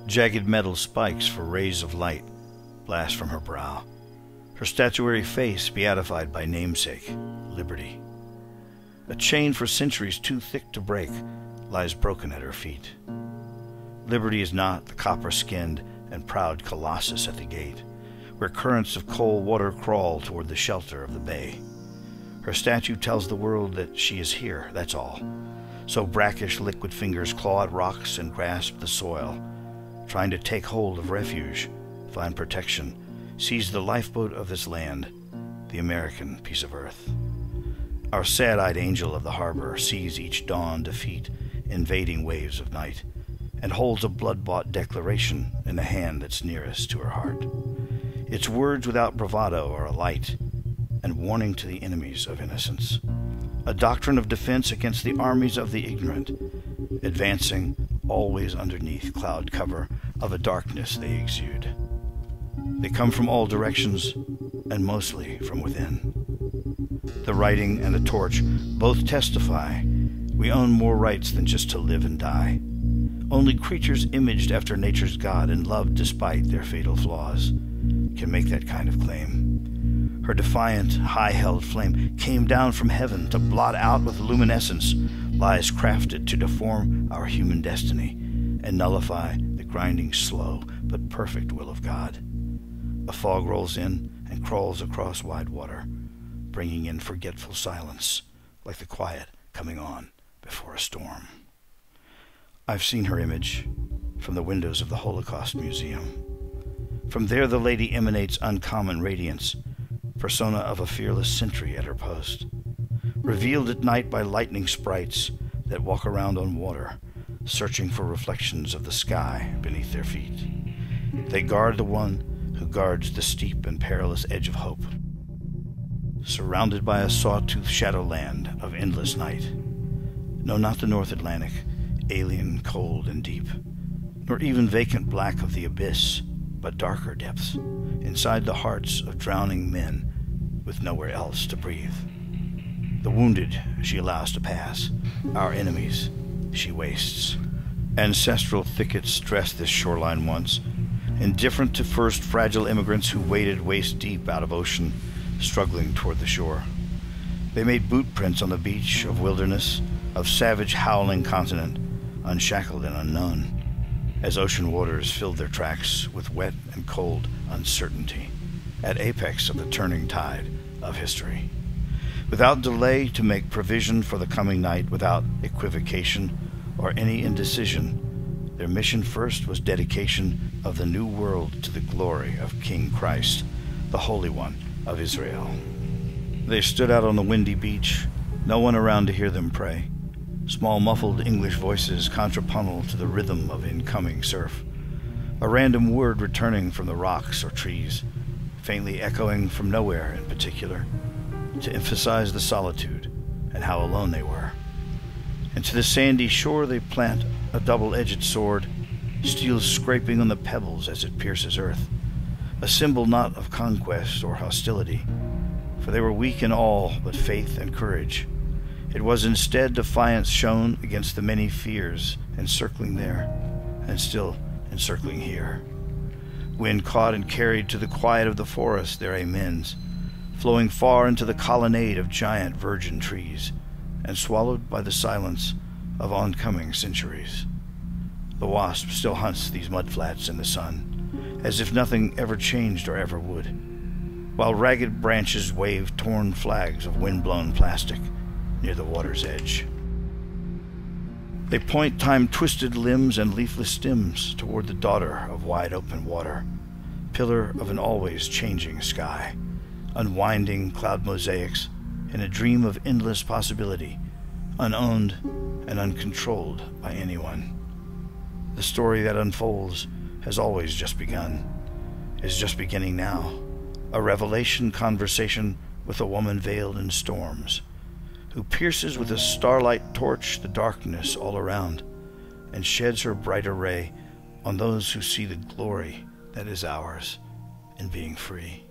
Jagged metal spikes for rays of light blast from her brow, her statuary face beatified by namesake, liberty. A chain for centuries too thick to break lies broken at her feet. Liberty is not the copper-skinned and proud colossus at the gate, where currents of cold water crawl toward the shelter of the bay. Her statue tells the world that she is here, that's all. So brackish liquid fingers claw at rocks and grasp the soil, trying to take hold of refuge, find protection, seize the lifeboat of this land, the American piece of earth. Our sad-eyed angel of the harbor sees each dawn defeat invading waves of night, and holds a blood-bought declaration in the hand that's nearest to her heart. Its words without bravado are a light and warning to the enemies of innocence, a doctrine of defense against the armies of the ignorant, advancing always underneath cloud cover of a darkness they exude. They come from all directions and mostly from within. The writing and the torch both testify we own more rights than just to live and die. Only creatures imaged after nature's God and loved despite their fatal flaws can make that kind of claim. Her defiant, high-held flame came down from heaven to blot out with luminescence lies crafted to deform our human destiny and nullify the grinding, slow, but perfect will of God. A fog rolls in and crawls across wide water, bringing in forgetful silence, like the quiet coming on before a storm. I've seen her image from the windows of the Holocaust Museum. From there the lady emanates uncommon radiance, persona of a fearless sentry at her post, revealed at night by lightning sprites that walk around on water, searching for reflections of the sky beneath their feet. They guard the one who guards the steep and perilous edge of hope, surrounded by a sawtooth shadowland of endless night. No, not the North Atlantic, alien, cold, and deep, nor even vacant black of the abyss, but darker depths, inside the hearts of drowning men with nowhere else to breathe. The wounded she allows to pass, our enemies she wastes. Ancestral thickets dressed this shoreline once, indifferent to first fragile immigrants who waded waist-deep out of ocean, struggling toward the shore. They made boot prints on the beach of wilderness, of savage howling continent, unshackled and unknown, as ocean waters filled their tracks with wet and cold uncertainty, at apex of the turning tide of history. Without delay to make provision for the coming night, without equivocation or any indecision, their mission first was dedication of the new world to the glory of King Christ, the Holy One of Israel. They stood out on the windy beach, no one around to hear them pray. Small muffled English voices contrapuntal to the rhythm of incoming surf. A random word returning from the rocks or trees, faintly echoing from nowhere in particular, to emphasize the solitude and how alone they were. And to the sandy shore they plant a double-edged sword, steel scraping on the pebbles as it pierces earth, a symbol not of conquest or hostility, for they were weak in all but faith and courage. It was instead defiance shown against the many fears encircling there, and still encircling here. Wind caught and carried to the quiet of the forest their amens, flowing far into the colonnade of giant virgin trees, and swallowed by the silence of oncoming centuries. The wasp still hunts these mudflats in the sun, as if nothing ever changed or ever would, while ragged branches wave torn flags of wind-blown plastic near the water's edge. They point time-twisted limbs and leafless stems toward the daughter of wide-open water, pillar of an always-changing sky, unwinding cloud mosaics in a dream of endless possibility, unowned and uncontrolled by anyone. The story that unfolds has always just begun, is just beginning now, a revelation conversation with a woman veiled in storms, who pierces with a starlight torch the darkness all around, and sheds her brighter ray on those who see the glory that is ours in being free.